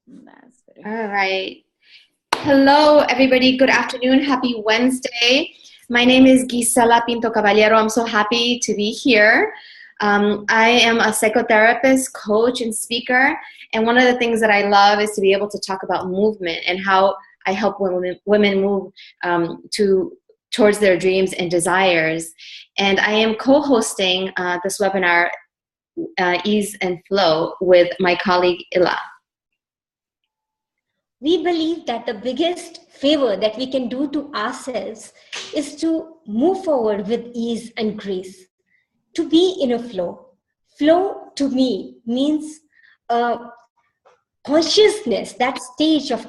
That's better. All right. Hello, everybody. Good afternoon. Happy Wednesday. My name is Gisela Pinto Caballero. I'm so happy to be here. I am a psychotherapist, coach, and speaker. And one of the things that I love is to be able to talk about movement and how I help women move towards their dreams and desires. And I am co-hosting this webinar, Ease and Flow, with my colleague, Ila. We believe that the biggest favor that we can do to ourselves is to move forward with ease and grace, to be in a flow. Flow to me means consciousness, that stage of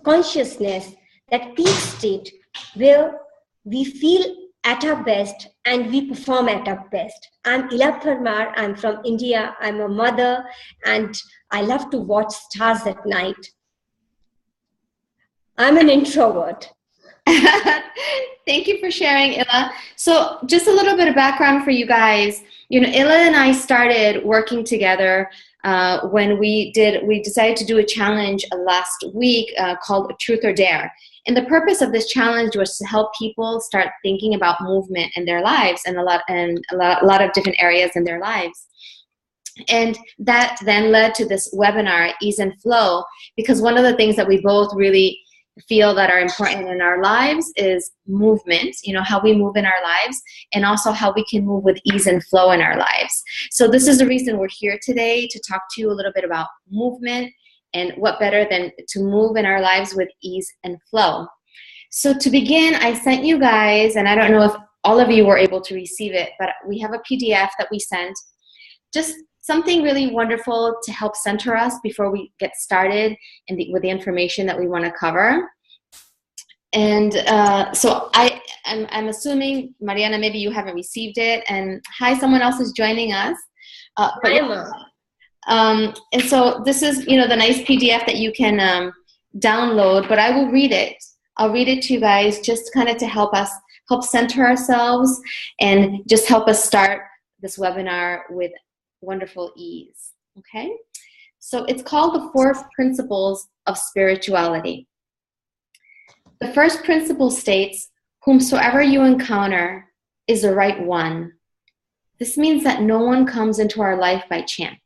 consciousness, that peak state where we feel at our best and we perform at our best. I'm Ila Parmar. I'm from India. I'm a mother and I love to watch stars at night. I'm an introvert. Thank you for sharing, Ila. So just a little bit of background for you guys. You know, Ila and I started working together when we decided to do a challenge last week called Truth or Dare. And the purpose of this challenge was to help people start thinking about movement in their lives and a lot of different areas in their lives. And that then led to this webinar, Ease and Flow, because one of the things that we both really feel that are important in our lives is movement, you know, how we move in our lives, and also how we can move with ease and flow in our lives. So this is the reason we're here today, to talk to you a little bit about movement, and what better than to move in our lives with ease and flow. So to begin, I sent you guys, and I don't know if all of you were able to receive it, but we have a PDF that we sent, just something really wonderful to help center us before we get started with the information that we want to cover. And so I'm assuming, Mariana, maybe you haven't received it. And hi, someone else is joining us. And so this is, you know, the nice PDF that you can download, but I will read it. I'll read it to you guys just kind of to help center ourselves and just help us start this webinar with wonderful ease. Okay, so it's called the 4 Principles of Spirituality. The first principle states, whomsoever you encounter is the right one. This means that no one comes into our life by chance.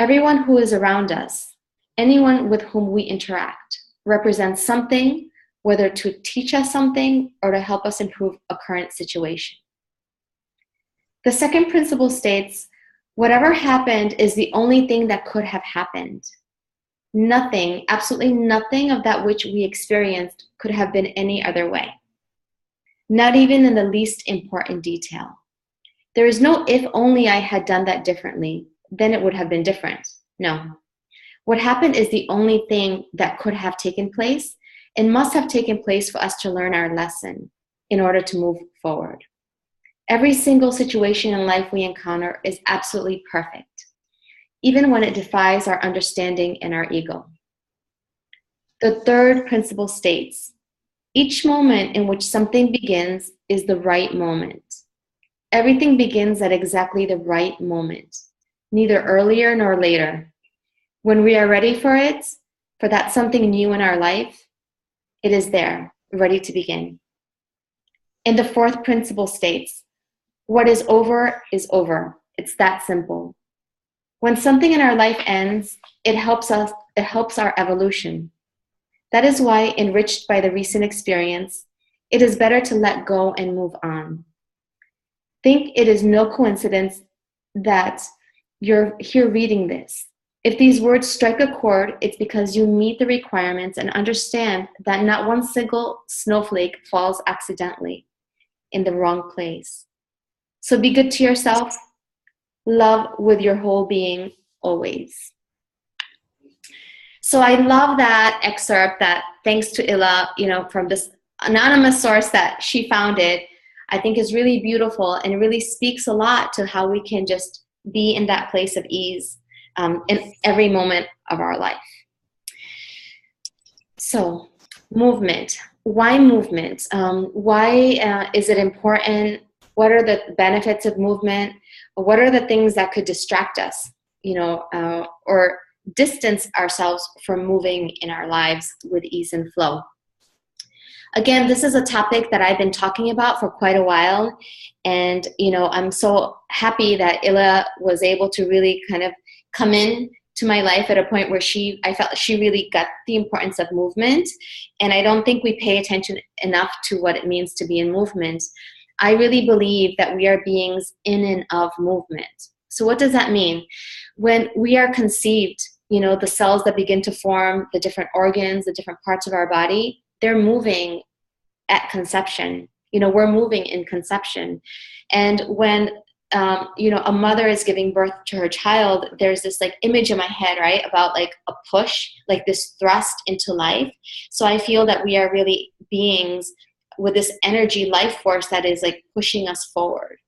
Everyone who is around us, anyone with whom we interact, represents something, whether to teach us something or to help us improve a current situation. The second principle states, whatever happened is the only thing that could have happened. Nothing, absolutely nothing of that which we experienced could have been any other way. Not even in the least important detail. There is no if only I had done that differently, then it would have been different. No. What happened is the only thing that could have taken place and must have taken place for us to learn our lesson in order to move forward. Every single situation in life we encounter is absolutely perfect, even when it defies our understanding and our ego. The third principle states, each moment in which something begins is the right moment. Everything begins at exactly the right moment, neither earlier nor later. When we are ready for it, for that something new in our life, it is there, ready to begin. And the fourth principle states, what is over is over. It's that simple. When something in our life ends, it helps our evolution. That is why, enriched by the recent experience, it is better to let go and move on. Think it is no coincidence that you're here reading this. If these words strike a chord, it's because you meet the requirements and understand that not one single snowflake falls accidentally in the wrong place. So be good to yourself. Love with your whole being always. So I love that excerpt, that thanks to Ila, you know, from this anonymous source that she found it, I think is really beautiful and really speaks a lot to how we can just be in that place of ease in every moment of our life. So movement. Why movement? Why is it important? What are the benefits of movement? What are the things that could distract us, or distance ourselves from moving in our lives with ease and flow. Again, this is a topic that I've been talking about for quite a while. And, I'm so happy that Ila was able to really kind of come in to my life at a point where I felt she really got the importance of movement. And I don't think we pay attention enough to what it means to be in movement. I really believe that we are beings in and of movement. So what does that mean? When we are conceived, the cells that begin to form, the different organs, the different parts of our body, they're moving at conception. We're moving in conception. And when, a mother is giving birth to her child, there's this like image in my head, right, about like a push, like this thrust into life. So I feel that we are really beings with this energy life force that is like pushing us forward.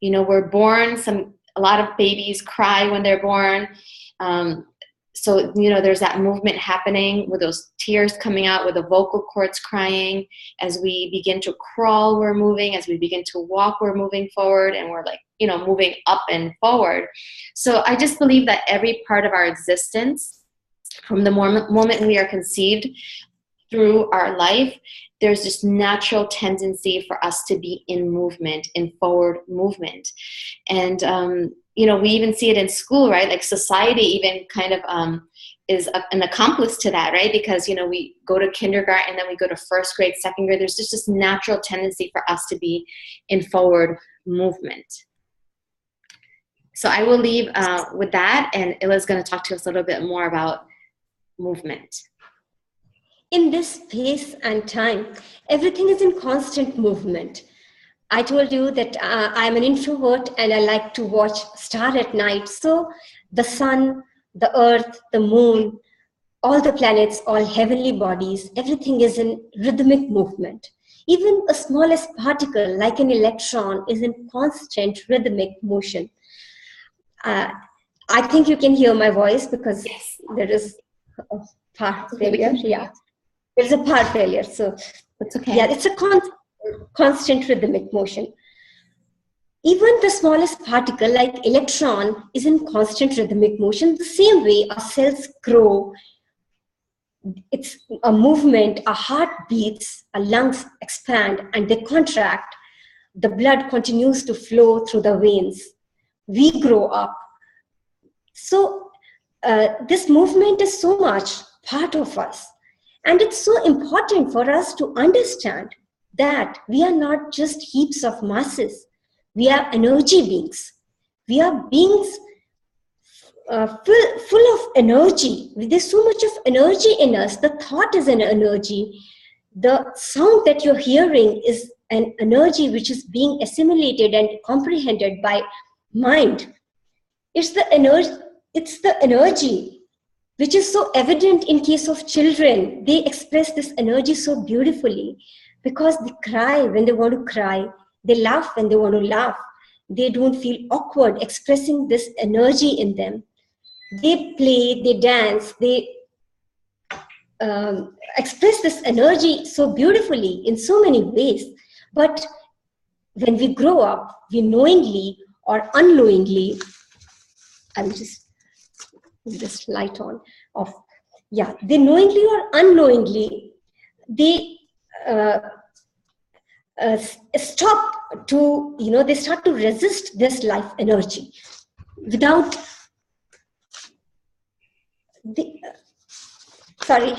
We're born, a lot of babies cry when they're born. So, there's that movement happening with those tears coming out, with the vocal cords crying. As we begin to crawl, we're moving. As we begin to walk, we're moving forward, and we're like, moving up and forward. So I just believe that every part of our existence, from the moment we are conceived through our life, there's this natural tendency for us to be in movement, in forward movement. And, we even see it in school, right? Like society even kind of is an accomplice to that, right? Because, we go to kindergarten and then we go to first grade, second grade. There's just this natural tendency for us to be in forward movement. So I will leave with that, and Ila's going to talk to us a little bit more about movement. In this space and time, everything is in constant movement. I told you that I'm an introvert and I like to watch stars at night. So the sun, the earth, the moon, all the planets, all heavenly bodies, everything is in rhythmic movement. Even the smallest particle, like an electron, is in constant rhythmic motion. I think you can hear my voice because there is a power failure. Yeah, there's a power failure. So that's okay. Yeah, it's a constant rhythmic motion. Even the smallest particle, like electron, is in constant rhythmic motion. The same way our cells grow, it's a movement, our heart beats, our lungs expand and they contract. The blood continues to flow through the veins. We grow up. So this movement is so much part of us. And it's so important for us to understand that we are not just heaps of masses. We are energy beings. We are beings full of energy. There's so much of energy in us. The thought is an energy. The sound that you're hearing is an energy which is being assimilated and comprehended by mind. It's the energy which is so evident in case of children. They express this energy so beautifully because they cry when they want to cry. They laugh when they want to laugh. They don't feel awkward expressing this energy in them. They play, they dance, they express this energy so beautifully in so many ways. But when we grow up, we knowingly or unknowingly, I will just put this light on, off. Yeah, they knowingly or unknowingly, they stop to, they start to resist this life energy without sorry.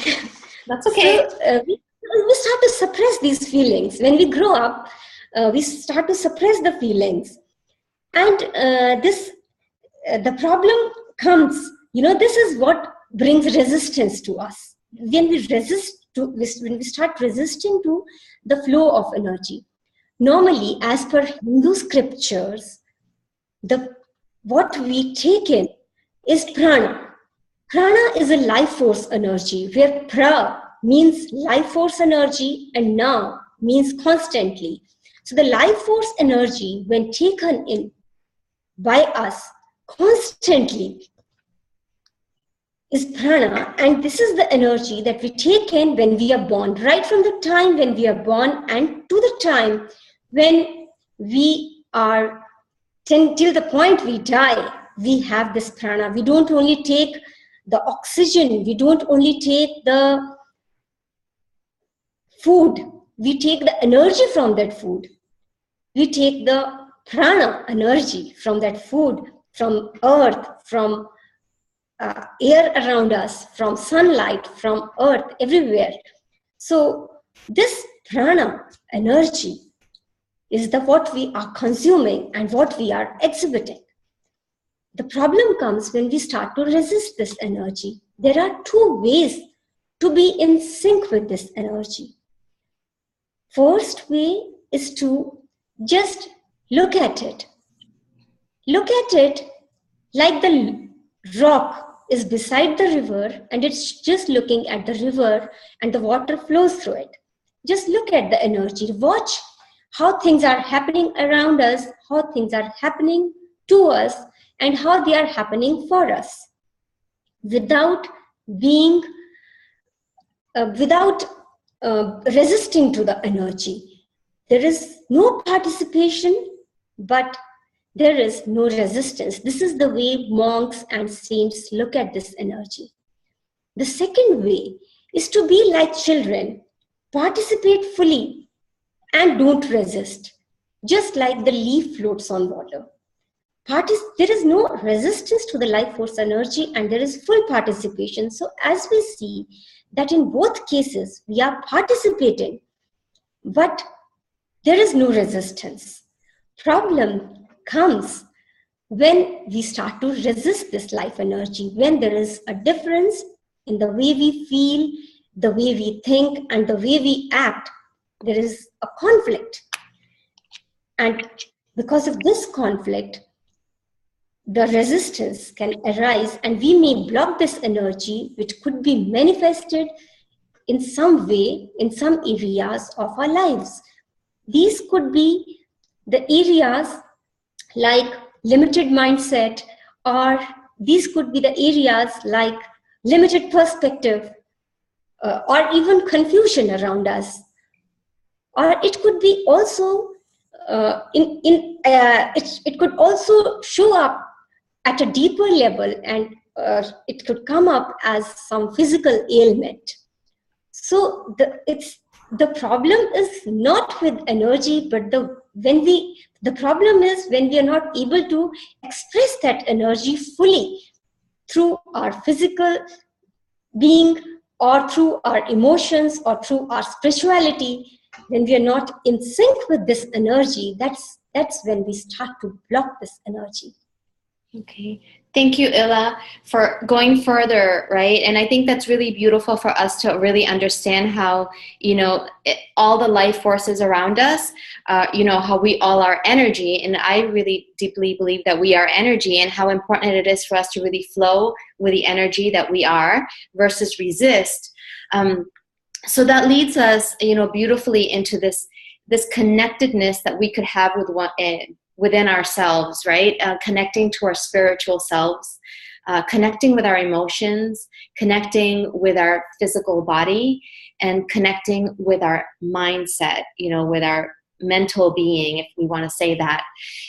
That's okay. So, we start to suppress these feelings. When we grow up, we start to suppress the feelings. And the problem comes, this is what brings resistance to us. When we start resisting to the flow of energy. Normally, as per Hindu scriptures, what we take in is prana. Prana is a life force energy, where pra means life force energy and na means constantly. So the life force energy, when taken in by us constantly, is prana, and this is the energy that we take in when we are born, right from the time when we are born and to the time when we are till the point we die. We have this prana. We don't only take the oxygen. We don't only take the food, we take the energy from that food. We take the prana, energy from that food, from earth, from air around us, from sunlight, from earth, everywhere. So this prana, energy, is the what we are consuming and what we are exhibiting. The problem comes when we start to resist this energy. There are two ways to be in sync with this energy. First way is to just look at it. Look at it like the rock is beside the river and it's just looking at the river and the water flows through it. Just look at the energy. Watch how things are happening around us, how things are happening to us, and how they are happening for us. Without being, without resisting to the energy. There is no participation, but there is no resistance. This is the way monks and saints look at this energy. The second way is to be like children, participate fully and don't resist, just like the leaf floats on water. There is no resistance to the life force energy and there is full participation. So as we see that in both cases, we are participating, but there is no resistance. Problem comes when we start to resist this life energy, when there is a difference in the way we feel, the way we think, and the way we act. There is a conflict. And because of this conflict, the resistance can arise and we may block this energy, which could be manifested in some way, in some areas of our lives. These could be the areas like limited mindset, or these could be the areas like limited perspective, or even confusion around us. Or it could be also, it could also show up at a deeper level, and it could come up as some physical ailment. So the problem is not with energy, but the problem is when we are not able to express that energy fully through our physical being or through our emotions or through our spirituality. When we are not in sync with this energy, that's when we start to block this energy. Okay. Thank you, Ila, for going further, right? And I think that's really beautiful for us to really understand how, all the life forces around us, how we all are energy. And I really deeply believe that we are energy, and how important it is for us to really flow with the energy that we are versus resist. So that leads us, beautifully into this connectedness that we could have with within ourselves, right? Connecting to our spiritual selves, connecting with our emotions, connecting with our physical body, and connecting with our mindset, with our mental being, if we want to say that.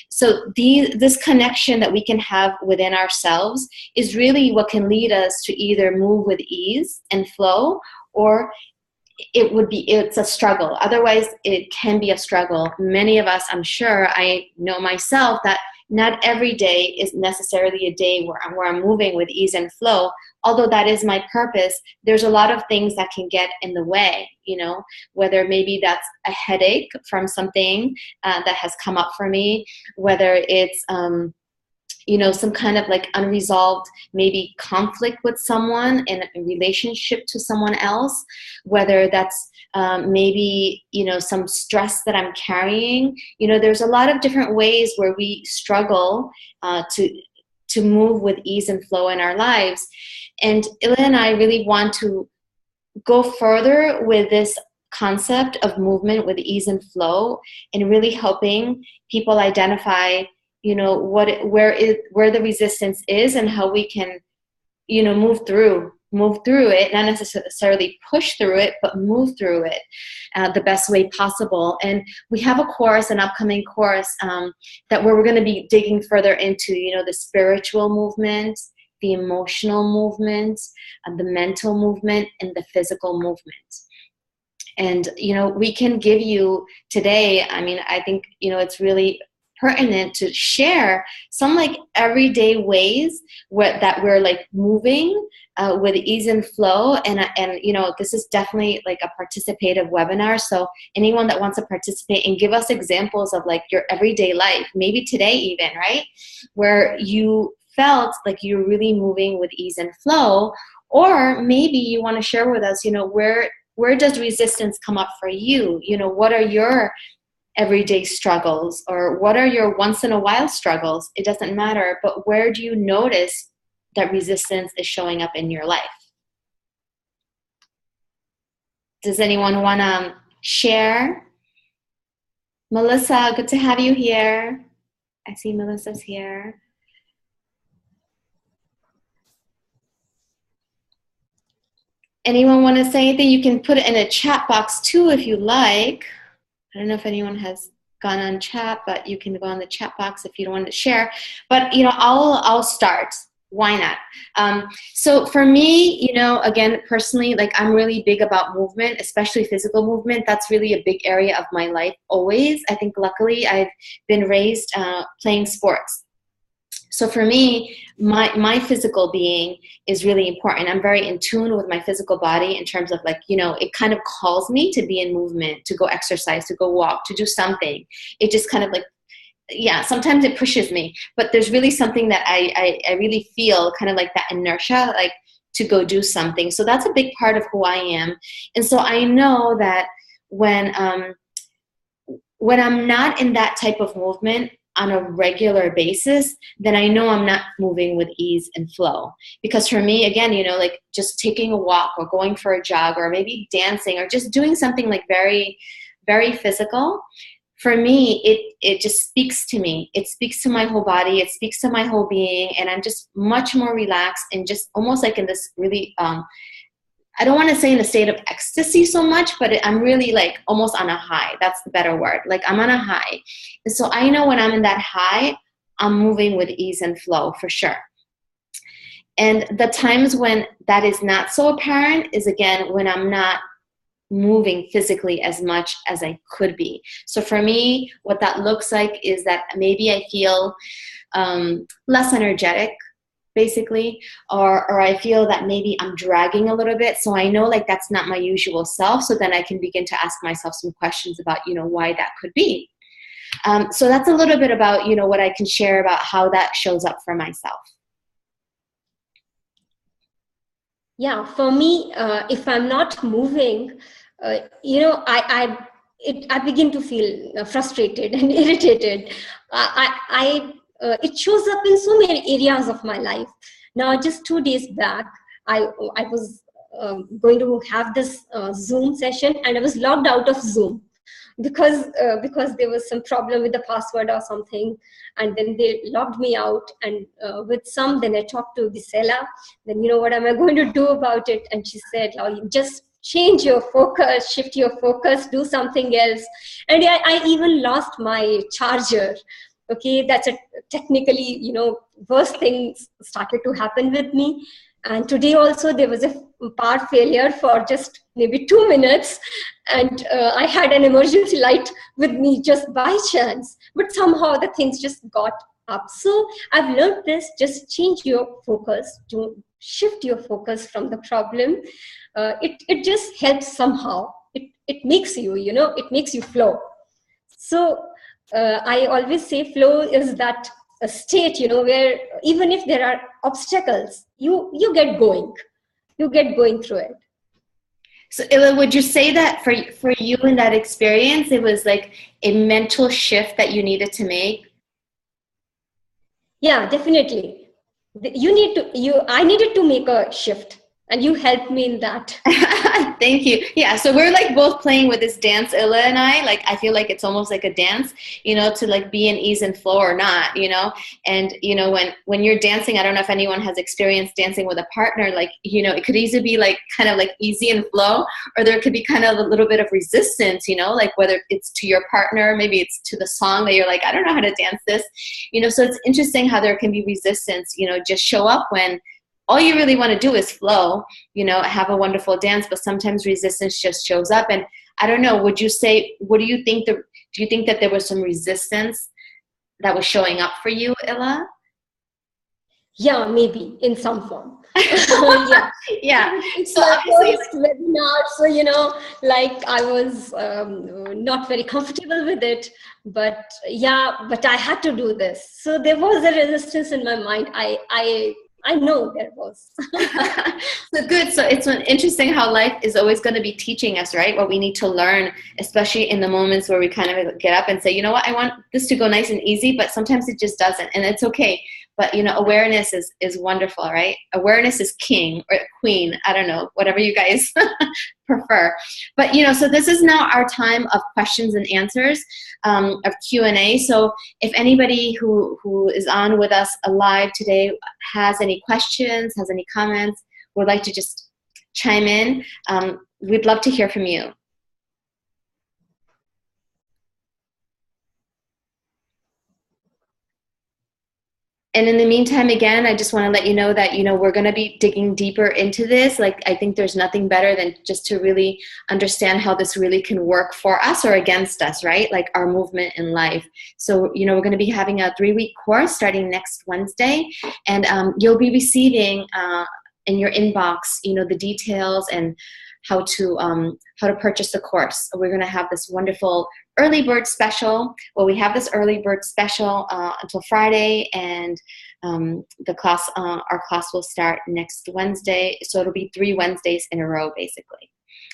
So this connection that we can have within ourselves is really what can lead us to either move with ease and flow, or it's a struggle. Otherwise, it can be a struggle. Many of us, I'm sure, I know myself, that not every day is necessarily a day where I'm moving with ease and flow. Although that is my purpose, there's a lot of things that can get in the way, whether maybe that's a headache from something that has come up for me, whether it's some kind of like unresolved maybe conflict with someone in a relationship to someone else, whether that's maybe, some stress that I'm carrying. There's a lot of different ways where we struggle to move with ease and flow in our lives. And Ila and I really want to go further with this concept of movement with ease and flow, and really helping people identify where the resistance is, and how we can move through it, not necessarily push through it, but move through it the best way possible. And we have an upcoming course that where we're going to be digging further into the spiritual movement the emotional movement, the mental movement, and the physical movement. And, we can give you today, I think, it's really pertinent to share some like everyday ways that we're like moving with ease and flow. And this is definitely like a participative webinar. So anyone that wants to participate and give us examples of like your everyday life, maybe today even, right? Where you felt like you're really moving with ease and flow, or maybe you want to share with us, where does resistance come up for you? What are your everyday struggles, or what are your once in a while struggles? It doesn't matter, but where do you notice that resistance is showing up in your life? Does anyone want to share? Melissa, good to have you here. I see Melissa's here. Anyone want to say anything? You can put it in a chat box too if you like. I don't know if anyone has gone on chat, but you can go on the chat box if you don't want to share. But I'll start. Why not? So for me, again, personally, like I'm really big about movement, especially physical movement. That's really a big area of my life always. I think luckily I've been raised playing sports. So for me, my physical being is really important. I'm very in tune with my physical body in terms of like, it kind of calls me to be in movement, to go exercise, to go walk, to do something. It just kind of like, yeah, sometimes it pushes me, but there's really something that I really feel kind of like that inertia, like to go do something. So that's a big part of who I am. And so I know that when I'm not in that type of movement on a regular basis, then I know I'm not moving with ease and flow. Because for me, again, like just taking a walk or going for a jog or maybe dancing or just doing something like very, very physical, for me, it just speaks to me. It speaks to my whole body. It speaks to my whole being. And I'm just much more relaxed and just almost like in this really, I don't want to say in a state of ecstasy so much, but I'm really like almost on a high. That's the better word. Like I'm on a high. And so I know when I'm in that high, I'm moving with ease and flow for sure. And the times when that is not so apparent is, again, when I'm not moving physically as much as I could be. So for me, what that looks like is that maybe I feel less energetic, basically, or I feel that maybe I'm dragging a little bit. So I know like that's not my usual self. So then I can begin to ask myself some questions about, why that could be. So that's a little bit about, what I can share about how that shows up for myself. Yeah, for me, if I'm not moving, I begin to feel frustrated and irritated. It shows up in so many areas of my life. Now, just 2 days back, I was going to have this Zoom session, and I was logged out of Zoom because there was some problem with the password or something, and then they logged me out. And then I talked to the seller. Then, what am I going to do about it? And she said, "Oh, you just change your focus, shift your focus, do something else." And I even lost my charger. Okay, that's technically, worst things started to happen with me. And today also there was a power failure for just maybe 2 minutes, and I had an emergency light with me just by chance, but somehow the things just got up. So I've learned this: just change your focus, to shift your focus from the problem. It just helps somehow. It makes you, it makes you flow. So I always say flow is that a state, where even if there are obstacles, you get going through it. So Ila, would you say that for you in that experience, it was like a mental shift that you needed to make? Yeah, definitely. I needed to make a shift, and you helped me in that. Thank you. Yeah, so we're like both playing with this dance, Illa and I. Like I feel like it's almost like a dance, to like be in ease and flow or not, And when you're dancing, I don't know if anyone has experienced dancing with a partner, like, it could easily be like kind of like easy and flow, or there could be kind of a little bit of resistance, like whether it's to your partner, maybe it's to the song that you're like, I don't know how to dance this, so it's interesting how there can be resistance, just show up when all you really want to do is flow, you know, have a wonderful dance, but sometimes resistance just shows up. And I don't know, would you say, what do you think, do you think that there was some resistance that was showing up for you, Illa? Yeah, maybe in some form. Yeah. Yeah. It's So my obviously, first webinar, so like I was not very comfortable with it, but yeah, but I had to do this. So there was a resistance in my mind. I know there was. so good. So it's interesting how life is always going to be teaching us, right? What we need to learn, especially in the moments where we kind of get up and say, you know what, I want this to go nice and easy, but sometimes it just doesn't, and it's okay. But you know, awareness is wonderful, right? Awareness is king or queen. I don't know, whatever you guys prefer. But you know, so this is now our time of questions and answers, of Q&A. So if anybody who is on with us live today has any questions, has any comments, would like to just chime in, we'd love to hear from you. And in the meantime, again, I just want to let you know that, you know, we're going to be digging deeper into this. Like, I think there's nothing better than just to really understand how this really can work for us or against us, right? Like our movement in life. So, you know, we're going to be having a 3-week course starting next Wednesday, and you'll be receiving in your inbox, you know, the details and how to purchase the course. We're going to have this wonderful early bird special. Well, we have this early bird special until Friday, and the class, our class will start next Wednesday. So it'll be 3 Wednesdays in a row, basically.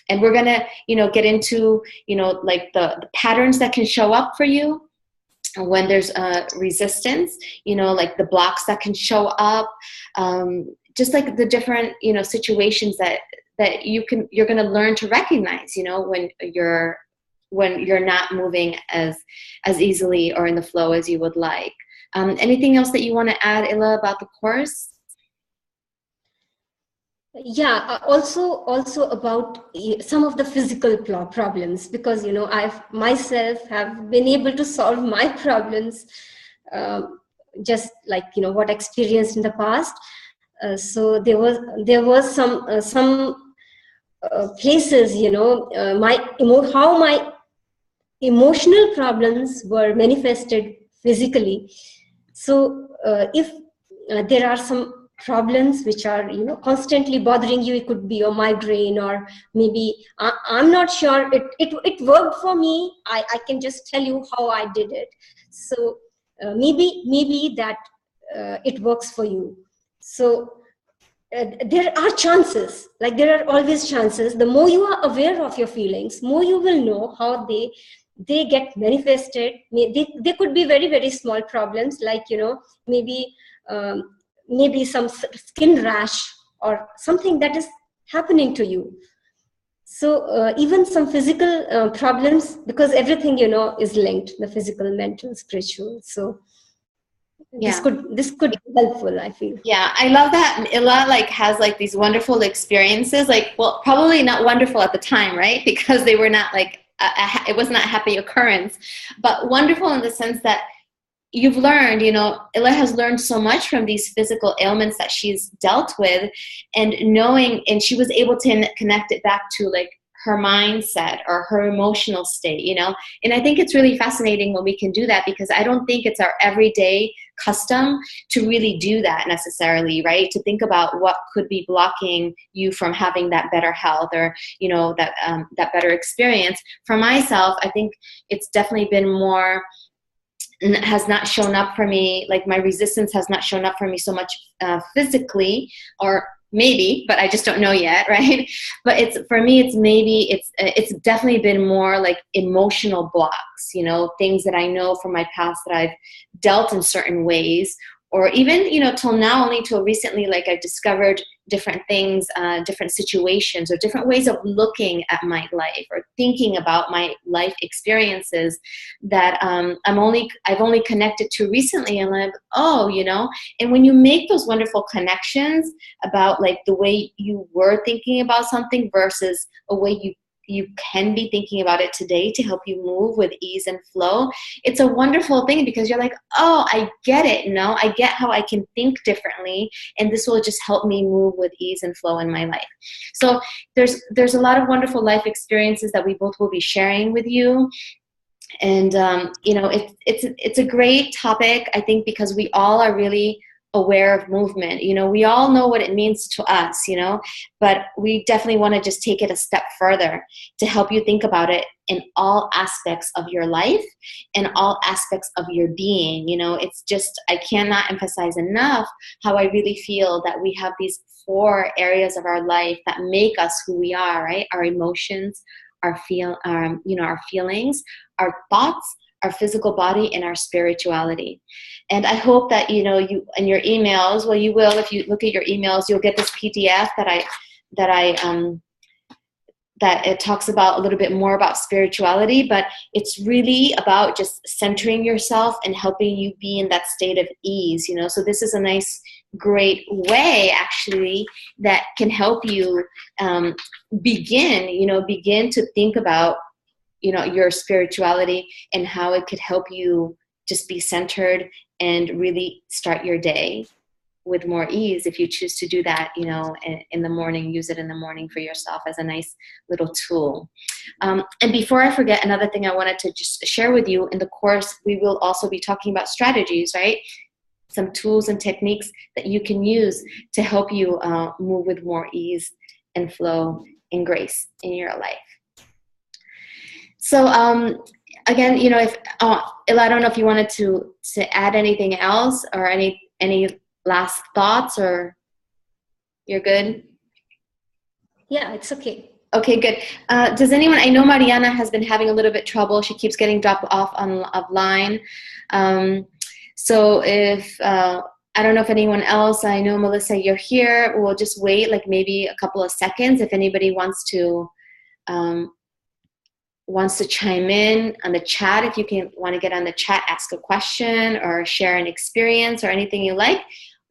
And we're going to, you know, get into, you know, like the patterns that can show up for you when there's resistance, you know, like the blocks that can show up, just like the different, you know, situations that you're going to learn to recognize, you know, when you're not moving as easily or in the flow as you would like. Anything else that you want to add, Illa, about the course? Yeah, also about some of the physical problems, because, you know, I've myself have been able to solve my problems, just like, you know, what I experienced in the past. So there was some places, you know, how my emotional problems were manifested physically. So if there are some problems which are, you know, constantly bothering you, it could be a migraine, or maybe I'm not sure it worked for me. I can just tell you how I did it. So maybe that it works for you. So there are chances, like there are always chances. The more you are aware of your feelings, more you will know how they get manifested. They could be very, very small problems, like, you know, maybe some skin rash or something that is happening to you. So even some physical problems, because everything, you know, is linked, the physical, mental, spiritual. So Yeah. this could be helpful, I feel. Yeah, I love that Illa like has like these wonderful experiences. Like, well, probably not wonderful at the time, right? Because they were not like it was not a happy occurrence, but wonderful in the sense that you've learned, you know, Illa has learned so much from these physical ailments that she's dealt with, and knowing, and she was able to connect it back to like her mindset or her emotional state, you know. And I think it's really fascinating when we can do that, because I don't think it's our everyday custom to really do that necessarily, right? To think about what could be blocking you from having that better health, or, you know, that better experience. For myself, I think it's definitely been more, has not shown up for me, like my resistance has not shown up for me so much physically, or maybe, but I just don't know yet, right? But it's, for me, it's maybe, it's definitely been more like emotional blocks, you know, things that I know from my past that I've dealt in certain ways, or even, you know, till now, only till recently, like I've discovered different things, different situations, or different ways of looking at my life or thinking about my life experiences that I've only connected to recently. And I'm like, oh, you know. And when you make those wonderful connections about like the way you were thinking about something versus a way you you can be thinking about it today to help you move with ease and flow, it's a wonderful thing, because you're like, oh, I get it. I get how I can think differently, and this will just help me move with ease and flow in my life. So there's a lot of wonderful life experiences that we both will be sharing with you. And it's a great topic, I think, because we all are really aware of movement. We all know what it means to us, but we definitely want to just take it a step further to help you think about it in all aspects of your life and all aspects of your being. It's just, I cannot emphasize enough how I really feel that we have these 4 areas of our life that make us who we are, right? Our emotions, our feelings, our thoughts, our physical body, and our spirituality. And I hope that you in your emails, well, you will, if you look at your emails, you'll get this PDF that it talks about a little bit more about spirituality, but it's really about just centering yourself and helping you be in that state of ease. So this is a nice, great way, actually, that can help you begin to think about your spirituality and how it could help you just be centered and really start your day with more ease, if you choose to do that, in the morning. Use it in the morning for yourself as a nice little tool. And before I forget, another thing I wanted to just share with you, in the course, we will also be talking about strategies, right? Some tools and techniques that you can use to help you move with more ease and flow and grace in your life. So again, if Ella, I don't know if you wanted to add anything else, or any last thoughts, or you're good? Yeah, it's okay. Okay, good. Does anyone, I know Mariana has been having a little bit trouble. She keeps getting dropped off of line. So if, I don't know if anyone else, I know Melissa, you're here. We'll just wait like maybe a couple of seconds if anybody wants to chime in on the chat. If you want to get on the chat, ask a question or share an experience or anything you like,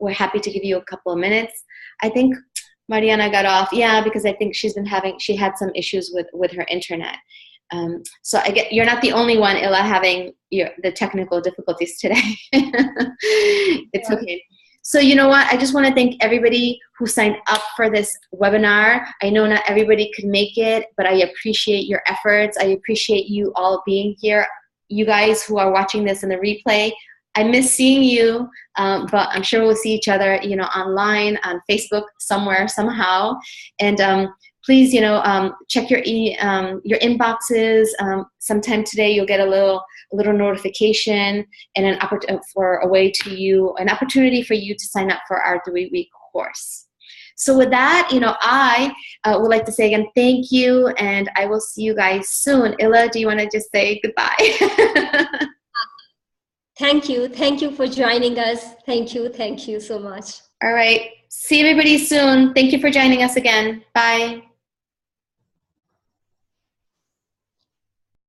we're happy to give you a couple of minutes. I think Mariana got off, because I think she had some issues with her internet. So you're not the only one, Illa, having the technical difficulties today. It's okay. So you know what? I just want to thank everybody who signed up for this webinar. I know not everybody could make it, but I appreciate your efforts. I appreciate you all being here. You guys who are watching this in the replay, I miss seeing you, but I'm sure we'll see each other, online, on Facebook, somewhere, somehow. And please, check your inboxes. Sometime today, you'll get a little notification and an opportunity for you to sign up for our 3-week course. So with that, I would like to say again, thank you, and I will see you guys soon. Illa, do you want to just say goodbye? Thank you for joining us. Thank you so much. All right, see everybody soon. Thank you for joining us again. Bye.